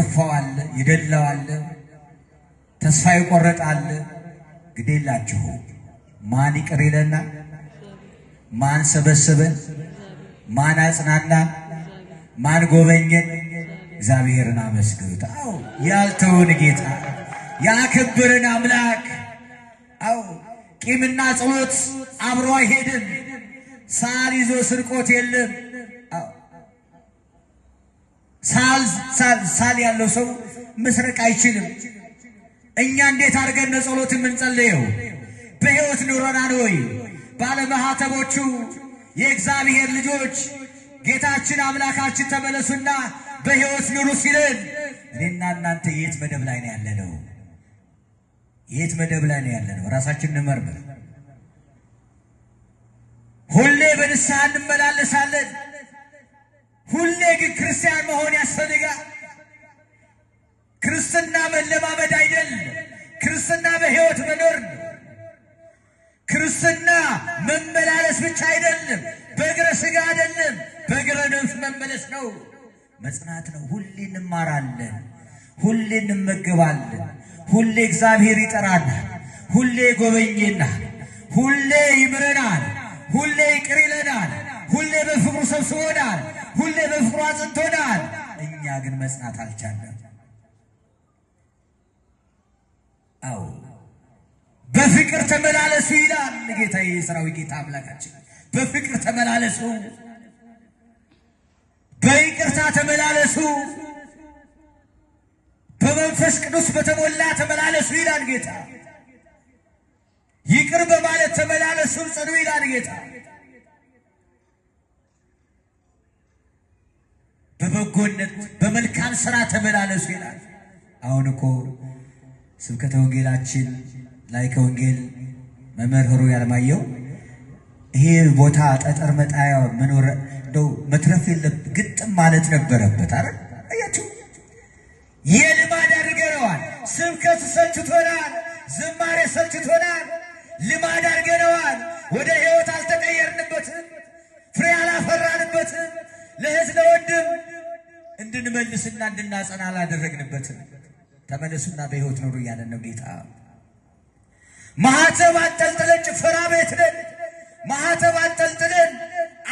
የከፋዋል ይደላዋል ተስፋ ይቆረጣል ግዴላችሁ ማን ይቅር ይለና ማን ሰበሰበን ማን አጽናና ማን ጎበኘን እግዚአብሔርን አመስግኑት አው ያልተውን ጌታ ያከበረን አምላክ አው ቂምና ጸሎት አብሮ አይሄድም ሳል ይዞ ስርቆት የለም አው ሳል ያለው ሰው መስረቅ አይችልም እኛ እንዴት አድርገን ጸሎት የምንጸልየው በሕይወት ኑሮናል ወይ ባለማህተቦቹ የእግዚአብሔር ልጆች ጌታችን አምላካችን ተመለሱና በሕይወት ኑሩ ሲለን እኔና እናንተ የት መደብ ላይ ነው ያለነው የት መደብ ላይ ነው ያለነው ራሳችንን እንመርምር ሁሌ በንስሐ እንመላለሳለን ሁሌ ግን ክርስቲያን መሆን ያስፈልጋል ክርስትና መለማመድ አይደለም ክርስትና በሕይወት መኖር ነው ክርስትና መመላለስ ብቻ አይደለም በእግረ ሥጋ አይደለም በእግረ ነፍስ መመለስ ነው መጽናት ነው ሁሌ እንማራለን ሁሌ እንመገባለን ሁሌ እግዚአብሔር ይጠራናል ሁሌ ይጎበኘናል ሁሌ ይምረናል ሁሌ ይቅር ይለናል ሁሌ በፍቅሩ ሰብስቦናል ሁሌ በፍቅሩ አጽንቶናል እኛ ግን መጽናት አልቻለም አው በፍቅር ተመላለሱ ይላል ጌታዬ የሠራዊት ጌታ አምላካችን በፍቅር ተመላለሱ በይቅርታ ተመላለሱ በመንፈስ ቅዱስ በተሞላ ተመላለሱ ይላል ጌታ ይቅር በማለት ተመላለሱ ጽኑ ይላል ጌታ በበጎነት በመልካም ሥራ ተመላለሱ ይላል አሁን እኮ ስብከተ ወንጌላችን ላይ ከወንጌል መምህር ያለማየው ይሄ ቦታ ጠጠር መጣያ መኖር እንደው መትረፍ የለም ግጥም ማለት ነበረበት አይደል አያችሁ የልማድ አድርገናል ስብከት ሰልችቶናል ዝማሬ ሰልችቶናል ልማድ አድርገናል ወደ ሕይወት አልተቀየርንበትም ፍሬ አላፈራንበትም ለሕዝብ ለወንድም እንድንመልስና እንድናጸና አላደረግንበትም ተመለሱና በሕይወት ኑሩ እያለን ነው ጌታ ማህተብ አንጠልጥለን ጭፈራ ቤት ነን ማህተብ አንጠልጥለን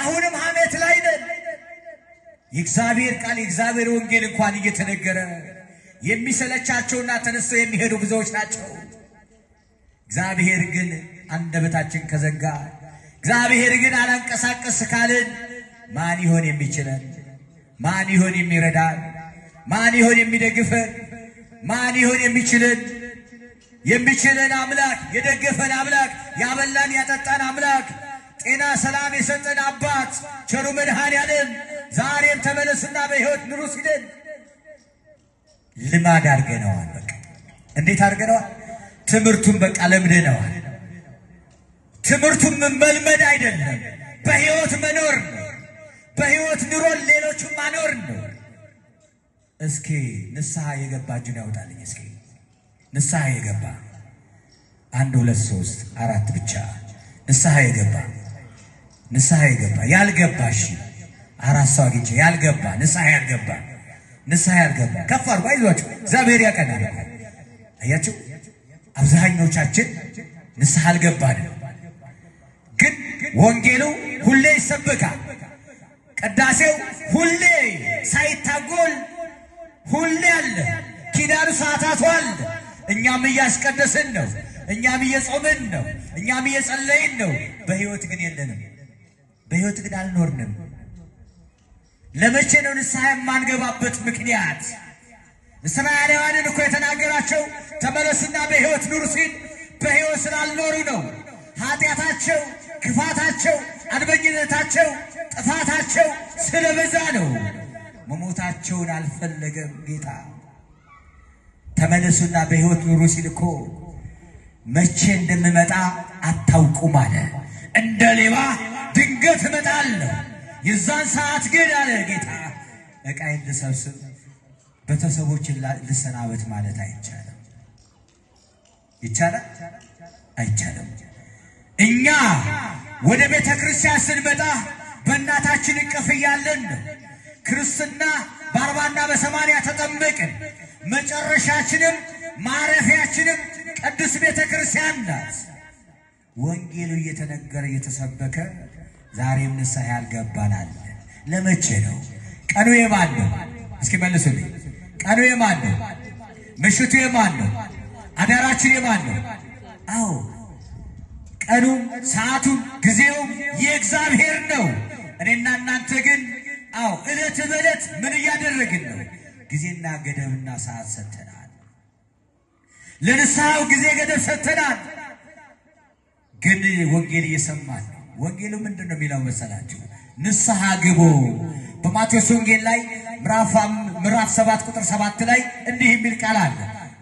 አሁንም ሐሜት ላይ ነን የእግዚአብሔር ቃል የእግዚአብሔር ወንጌል እንኳን እየተነገረ የሚሰለቻቸውና ተነስተው የሚሄዱ ብዙዎች ናቸው እግዚአብሔር ግን አንደበታችን ከዘጋ እግዚአብሔር ግን አላንቀሳቀስ ካልን ማን ይሆን የሚችለን ማን ይሆን የሚረዳን ማን ይሆን የሚደግፈን ማን ይሆን የሚችለን አምላክ የደገፈን አምላክ ያበላን ያጠጣን አምላክ ጤና ሰላም የሰጠን አባት ቸሩ መድኃኔዓለም ዛሬም ተመለሱና በሕይወት ኑሩ ሲለን ልማድ አድርገነዋል በቃ እንዴት አድርገነዋል ትምህርቱን በቃ ለምደነዋል ትምህርቱን መልመድ አይደለም በሕይወት መኖር ነው በሕይወት ኑሮን ሌሎቹን ማኖር ነው እስኪ ንስሐ የገባ እጁን ያውጣልኝ እስኪ ንስሐ የገባ 1 2 3 4 ብቻ ንስሐ የገባ ያልገባሽ 4 ሰው አግኝቼ ያልገባ ንስሐ ያልገባ ከፍ አድርጎ አይዟችሁ እግዚአብሔር ያቀናል አያችሁ አብዛኞቻችን ንስሐ አልገባንም ግን ወንጌሉ ሁሌ ይሰበካል ቅዳሴው ሁሌ ሳይታጎል ሁሌ አለ ኪዳኑ ሰዓታቱ አለ እኛም እያስቀደስን ነው እኛም እየጾምን ነው እኛም እየጸለይን ነው በሕይወት ግን የለንም በሕይወት ግን አልኖርንም ለመቼ ነው ንስሐ የማንገባበት ምክንያት እስራኤላውያንን እኮ የተናገራቸው ተመለሱና በሕይወት ኑሩ ሲል በሕይወት ስላልኖሩ ነው ኃጢአታቸው ክፋታቸው አድበኝነታቸው ጥፋታቸው ስለበዛ ነው መሞታቸውን አልፈለገም ጌታ ተመለሱና በሕይወት ኑሩ ሲል እኮ መቼ እንደምመጣ አታውቁም አለ እንደ ሌባ ድንገት እመጣለሁ የዛን ሰዓት ግን አለ ጌታ ዕቃዬን ልሰብስብ ቤተሰቦችን ልሰናበት ማለት አይቻልም ይቻላል አይቻልም እኛ ወደ ቤተ ክርስቲያን ስንመጣ በእናታችን እቅፍ ያለን ክርስትና በ40ና በ80 ተጠመቅን። መጨረሻችንም ማረፊያችንም ቅዱስ ቤተ ክርስቲያን ናት። ወንጌሉ እየተነገረ እየተሰበከ ዛሬም ንስሐ ያልገባናል። ለመቼ ነው? ቀኑ የማን ነው? እስኪ መልሱልኝ። ቀኑ የማን ነው? ምሽቱ የማን ነው? አዳራችን የማን ነው? አዎ ቀኑም ሰዓቱም ጊዜውም የእግዚአብሔር ነው። እኔና እናንተ ግን አዎ ዕለት በዕለት ምን እያደረግን ነው? ጊዜና ገደብና ሰዓት ሰጥተናል። ለንስሐው ጊዜ ገደብ ሰጥተናል። ግን ወንጌል እየሰማን ነው። ወንጌሉ ምንድነው የሚለው መሰላችሁ? ንስሐ ግቡ። በማቴዎስ ወንጌል ላይ ምዕራፍ 7 ቁጥር 7 ላይ እንዲህ የሚል ቃል አለ።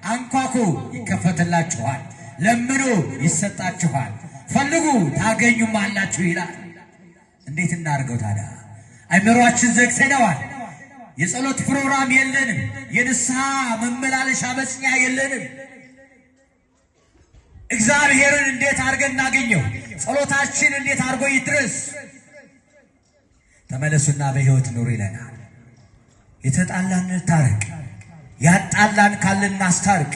አንኳኩ ይከፈትላችኋል፣ ለምኑ ይሰጣችኋል፣ ፈልጉ ታገኙማላችሁ ይላል። እንዴት እናርገው ታዲያ? አይምሮአችን ዘግተነዋል። የጸሎት ፕሮግራም የለንም። የንስሐ መመላለሻ መጽኛ የለንም። እግዚአብሔርን እንዴት አድርገን እናገኘው? ጸሎታችን እንዴት አድርጎ ይድረስ? ተመለሱና በሕይወት ኑሩ ይለናል። የተጣላን እንታረቅ፣ ያጣላን ካለን እናስታርቅ፣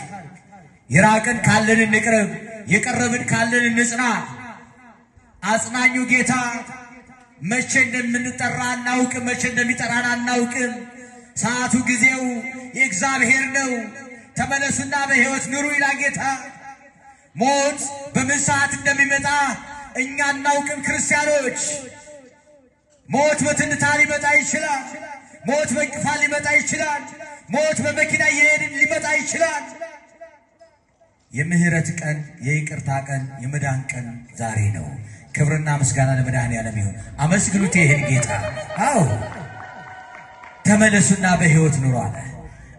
የራቅን ካለን እንቅረብ፣ የቀረብን ካለን እንጽና። አጽናኙ ጌታ መቼ እንደምንጠራ አናውቅም፣ መቼ እንደሚጠራን አናውቅም። ሰዓቱ ጊዜው የእግዚአብሔር ነው። ተመለሱና በሕይወት ኑሩ ይላል ጌታ። ሞት በምን ሰዓት እንደሚመጣ እኛ አናውቅም ክርስቲያኖች። ሞት በትንታ ሊመጣ ይችላል። ሞት በእንቅፋት ሊመጣ ይችላል። ሞት በመኪና እየሄድን ሊመጣ ይችላል። የምህረት ቀን፣ የይቅርታ ቀን፣ የመዳን ቀን ዛሬ ነው። ክብርና ምስጋና ለመድኃኔዓለም ይሁን። አመስግኑት ይህን ጌታ። አዎ ተመለሱና በሕይወት ኑሩ አለ።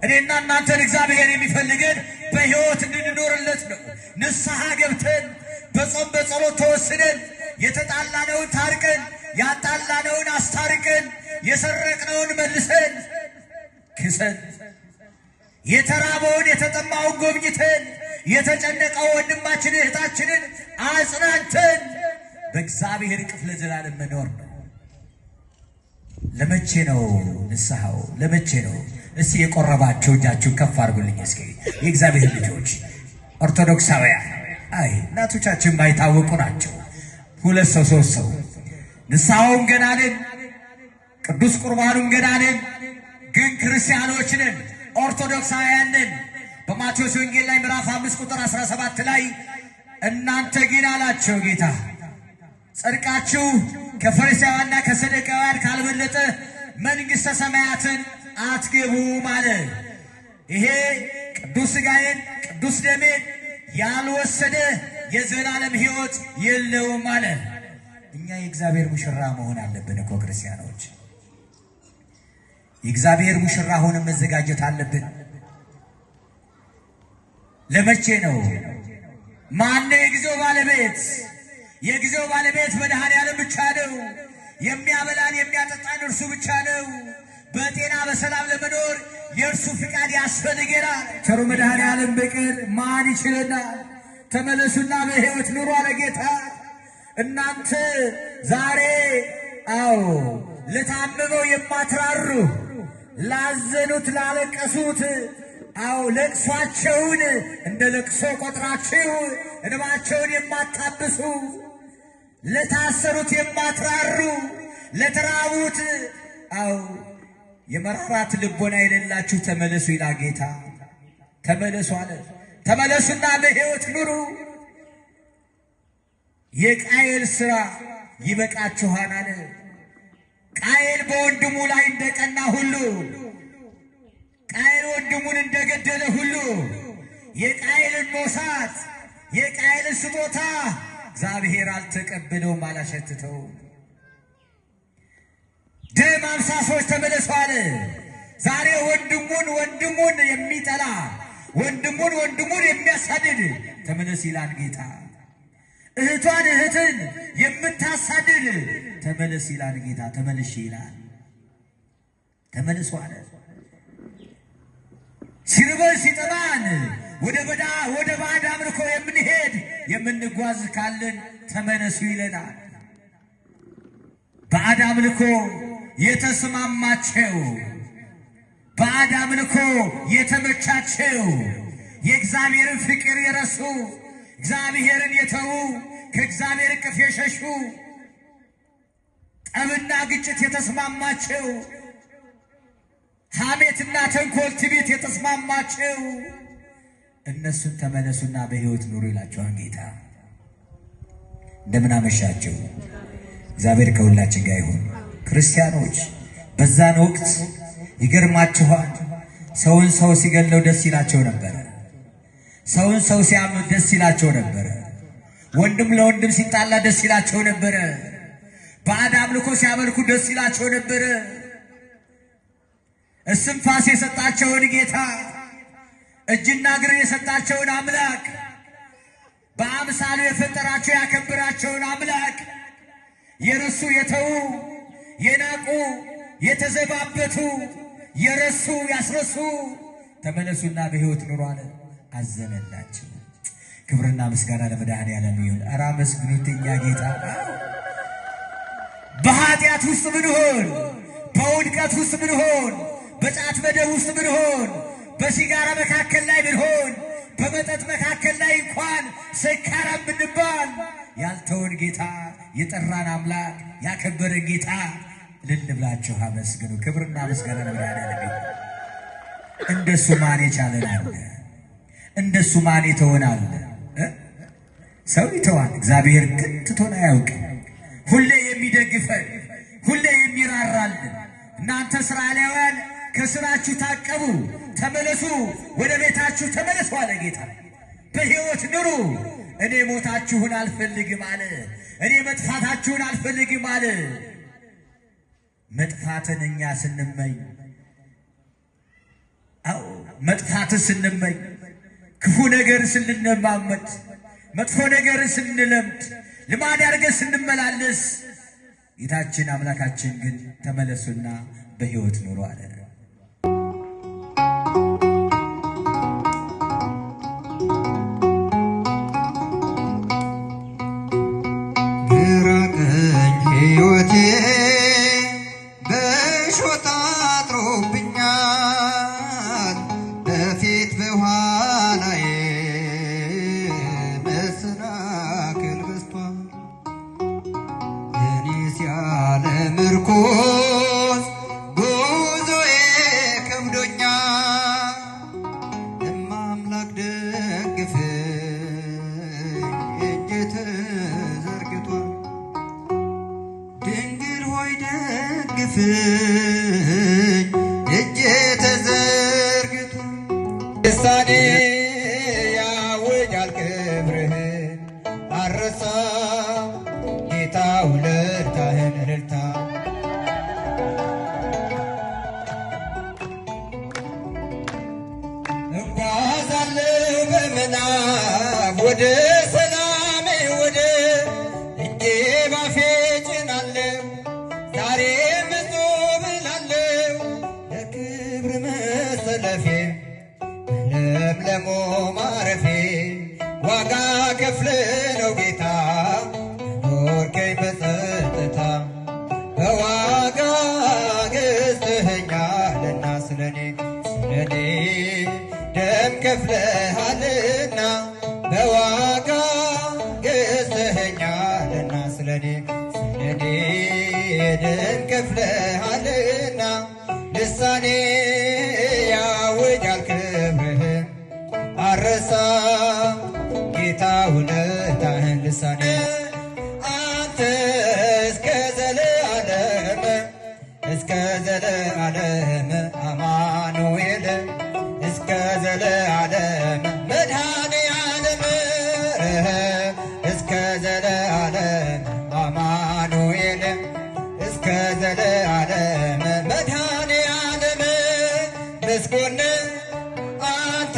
እኔና እናንተን እግዚአብሔር የሚፈልገን በሕይወት እንድንኖርለት ነው። ንስሐ ገብተን በጾም በጸሎት ተወስነን የተጣላነውን ታርቀን ያጣላነውን አስታርቀን የሰረቅነውን መልሰን ክሰን የተራበውን የተጠማውን ጎብኝተን የተጨነቀው ወንድማችን እህታችንን አጽናንተን በእግዚአብሔር እቅፍ ለዘላለም መኖር ነው። ለመቼ ነው ንስሐው? ለመቼ ነው? እስቲ የቆረባችሁ እጃችሁን ከፍ አድርጉልኝ እስኪ። የእግዚአብሔር ልጆች ኦርቶዶክሳውያን፣ አይ እናቶቻችን ማይታወቁ ናቸው። 2 ሰው 3 ሰው ንስሐውም ገና ነን፣ ቅዱስ ቁርባኑም ገና ነን። ግን ክርስቲያኖች ነን፣ ኦርቶዶክሳውያን ነን። በማቴዎስ ወንጌል ላይ ምዕራፍ 5 ቁጥር 17 ላይ እናንተ ግን አላቸው ጌታ ጽድቃችሁ ከፈሪሳውያንና ከሰዱቃውያን ካልበለጠ መንግሥተ ሰማያትን አትገቡም አለ። ይሄ ቅዱስ ሥጋዬን ቅዱስ ደሜን ያልወሰደ የዘላለም ሕይወት የለውም አለ። እኛ የእግዚአብሔር ሙሽራ መሆን አለብን እኮ ክርስቲያኖች። የእግዚአብሔር ሙሽራ ሆነን መዘጋጀት አለብን። ለመቼ ነው? ማነው የጊዜው ባለቤት? የጊዜው ባለቤት መድኃኔዓለም ብቻ ነው። የሚያበላን የሚያጠጣን እርሱ ብቻ ነው። በጤና በሰላም ለመኖር የእርሱ ፍቃድ ያስፈልገናል። ቸሩ መድኃኔዓለም በቀር ማን ይችለናል? ተመለሱና በሕይወት ኑሩ አለ ጌታ። እናንተ ዛሬ አዎ ለታመመው የማትራሩ፣ ላዘኑት ላለቀሱት አዎ ለቅሷቸውን እንደ ለቅሶ ቆጥራችሁ እንባቸውን የማታብሱ፣ ለታሰሩት የማትራሩ፣ ለተራቡት አዎ የመራራት ልቦና የሌላችሁ ተመለሱ ይላል ጌታ። ተመለሱ አለ። ተመለሱና በሕይወት ኑሩ። የቃየል ሥራ ይበቃችኋል አለ። ቃየል በወንድሙ ላይ እንደቀና ሁሉ፣ ቃየል ወንድሙን እንደገደለ ሁሉ የቃየልን ሞሳት የቃየልን ስጦታ እግዚአብሔር አልተቀበለውም፣ አላሸትተውም። ደም አፍሳሾች ተመለሱ አለ። ዛሬ ወንድሙን የሚጠላ ወንድሙን የሚያሳድድ ተመለስ ይላል ጌታ። እህትን የምታሳድድ ተመለስ ይላል ጌታ። ተመለሽ ይላል። ተመለሱ አለ። ሲርበን ሲጠማን ወደ ባዕድ አምልኮ የምንሄድ የምንጓዝ ካለን ተመለሱ ይለናል። ባዕድ አምልኮ የተስማማቸው ባዕድ አምልኮ የተመቻቸው የእግዚአብሔርን ፍቅር የረሱ እግዚአብሔርን የተዉ ከእግዚአብሔር እቅፍ የሸሹ ጠብና ግጭት የተስማማቸው ሐሜትና ተንኮል ትዕቢት የተስማማቸው እነሱን ተመለሱና በሕይወት ኑሩ ይላቸዋል ጌታ። እንደምን አመሻችሁ። እግዚአብሔር ከሁላችን ጋር ይሁን። ክርስቲያኖች በዛን ወቅት ይገርማችኋል፣ ሰውን ሰው ሲገለው ደስ ይላቸው ነበረ። ሰውን ሰው ሲያምኑ ደስ ይላቸው ነበረ። ወንድም ለወንድም ሲጣላ ደስ ይላቸው ነበረ። ባዕድ አምልኮ ሲያመልኩ ደስ ይላቸው ነበረ። እስትንፋስ የሰጣቸውን ጌታ፣ እጅና እግር የሰጣቸውን አምላክ፣ በአምሳሉ የፈጠራቸው ያከበራቸውን አምላክ የረሱ የተዉ የናቁ የተዘባበቱ የረሱ ያስረሱ ተመለሱና በሕይወት ኑሩ አለ። አዘነላቸው። ክብርና ምስጋና ለመድኃኔዓለም ይሁን። ኧረ አመስግኑት የእኛ ጌታ። በኃጢአት ውስጥ ብንሆን፣ በውድቀት ውስጥ ብንሆን፣ በጫት መደብ ውስጥ ብንሆን፣ በሲጋራ መካከል ላይ ብንሆን፣ በመጠጥ መካከል ላይ እንኳን ሰካራም ብንባል ያልተወን ጌታ፣ የጠራን አምላክ፣ ያከበረን ጌታ እልል ብላችሁ አመስግኑ። ክብርና ምስጋና ለመድኃኔዓለም ይሁን። እንደሱ ማን የቻለናል? እንደሱ ማን ይተወናል? ሰው ይተዋል፣ እግዚአብሔር ግን ትቶን አያውቅም። ሁሌ የሚደግፈን፣ ሁሌ የሚራራልን። እናንተ እስራኤላውያን ከስራችሁ ታቀቡ፣ ተመለሱ፣ ወደ ቤታችሁ ተመለሱ አለ ጌታ። በሕይወት ኑሩ። እኔ ሞታችሁን አልፈልግም አለ። እኔ መጥፋታችሁን አልፈልግም አለ። መጥፋትን እኛ ስንመኝ፣ አዎ መጥፋትን ስንመኝ፣ ክፉ ነገር ስንለማመድ፣ መጥፎ ነገር ስንለምድ፣ ልማድ አድርገን ስንመላለስ፣ ጌታችን አምላካችን ግን ተመለሱና በሕይወት ኑሩ አለ። ግራ ቀኝ ሕይወቴ በሾህ ታጥሮብኛል፣ በፊት በኋላዬ መሰናክል በዝቷል። እኔስ ያለ ምርኮስ ጉዞዬ ከብዶኛል፣ እማምላክ ደግፈኝ እጄ ተዘርግቷል። ድንግል ሆይ ደግፈኝ እጄ ተዘርግቷል። ልሳኔ ያውጃል ክብርህን አልረሳም ጌታ ውለታህን እልልታ እጓዛለሁ በምናብ ወደ ሰላሜ ወደ እጄ ባፌ ጭናለሁ ዛሬም እጾም እላለሁ ለክብር መሰለፌ ለምለሞ ማረፌ ዋጋ ከፍለ ነው ጌታ ኖርከኝ በጸጥታ በዋጋ ገዝተኸኛልና ስለኔ ደም ከፍለሃልና በዋጋ ገዝተኸኛልና ስለኔ ደም ከፍለሃልና ልሳኔ ያውጃል ክብርህን አልረሳም ጌታ ውለታህን። ልሳኔ አንተ እስከ ዘለዓለም እስከ ዘለዓለም አማኑኤል እስከ ዘለዓለም መድኃኔዓለም እስከ ዘለዓለም አማኑኤል እስከ ዘለዓለም መድኃኔዓለም ምስጉን አንተ